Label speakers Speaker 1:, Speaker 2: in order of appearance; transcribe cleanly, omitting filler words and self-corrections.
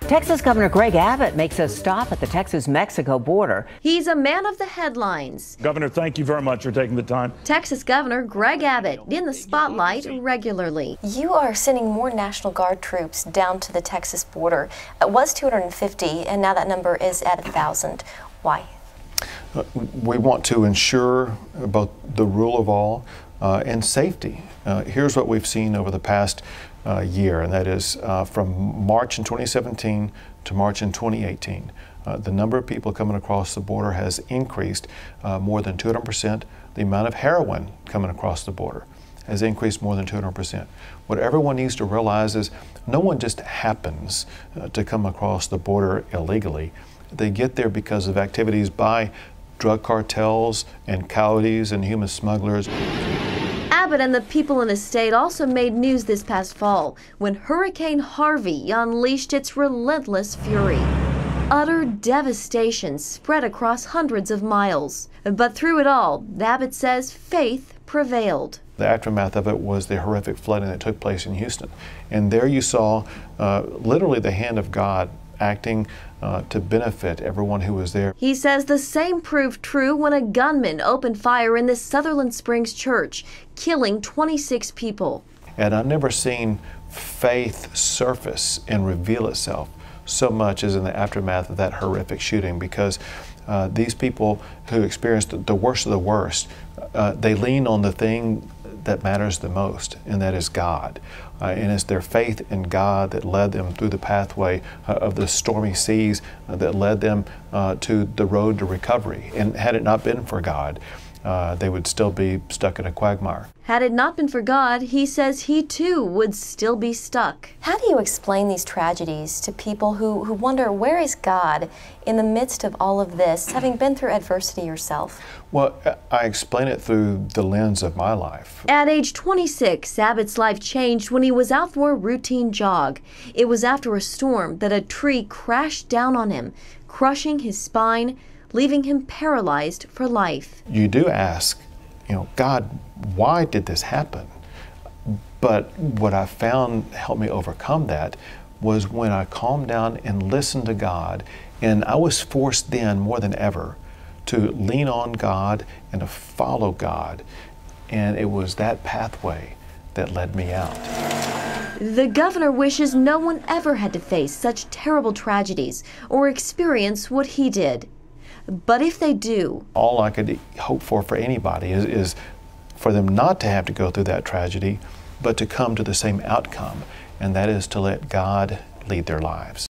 Speaker 1: Texas Governor Greg Abbott makes a stop at the Texas-Mexico border.
Speaker 2: He's a man of the headlines.
Speaker 3: Governor, thank you very much for taking the time.
Speaker 2: Texas Governor Greg Abbott in the spotlight regularly.
Speaker 4: You are sending more National Guard troops down to the Texas border. It was 250, and now that number is at 1,000. Why?
Speaker 5: We want to ensure both the rule of law and safety. Here's what we've seen over the past year, and that is from March in 2017 to March in 2018. The number of people coming across the border has increased more than 200%. The amount of heroin coming across the border has increased more than 200%. What everyone needs to realize is no one just happens to come across the border illegally. They get there because of activities by drug cartels and coyotes and human smugglers.
Speaker 2: Abbott and the people in his state also made news this past fall when Hurricane Harvey unleashed its relentless fury. Utter devastation spread across hundreds of miles. But through it all, Abbott says faith prevailed.
Speaker 5: The aftermath of it was the horrific flooding that took place in Houston. And there you saw literally the hand of God acting to benefit everyone who was there.
Speaker 2: He says the same proved true when a gunman opened fire in the Sutherland Springs church, killing 26 people.
Speaker 5: And I've never seen faith surface and reveal itself so much as in the aftermath of that horrific shooting, because these people who experienced the worst of the worst, they lean on the thing that matters the most, and that is God. And it's their faith in God that led them through the pathway of the stormy seas that led them to the road to recovery. And had it not been for God, they would still be stuck in a quagmire.
Speaker 2: Had it not been for God, he says he too would still be stuck.
Speaker 4: How do you explain these tragedies to people who wonder, where is God in the midst of all of this, having been through adversity yourself?
Speaker 5: Well, I explain it through the lens of my life.
Speaker 2: At age 26, Abbott's life changed when he was out for a routine jog. It was after a storm that a tree crashed down on him, crushing his spine, leaving him paralyzed for life.
Speaker 5: You do ask, God, why did this happen? But what I found helped me overcome that was when I calmed down and listened to God, and I was forced then more than ever to lean on God and to follow God, and it was that pathway that led me out.
Speaker 2: The governor wishes no one ever had to face such terrible tragedies or experience what he did. But if they do,
Speaker 5: all I could hope for anybody is for them not to have to go through that tragedy, but to come to the same outcome, and that is to let God lead their lives.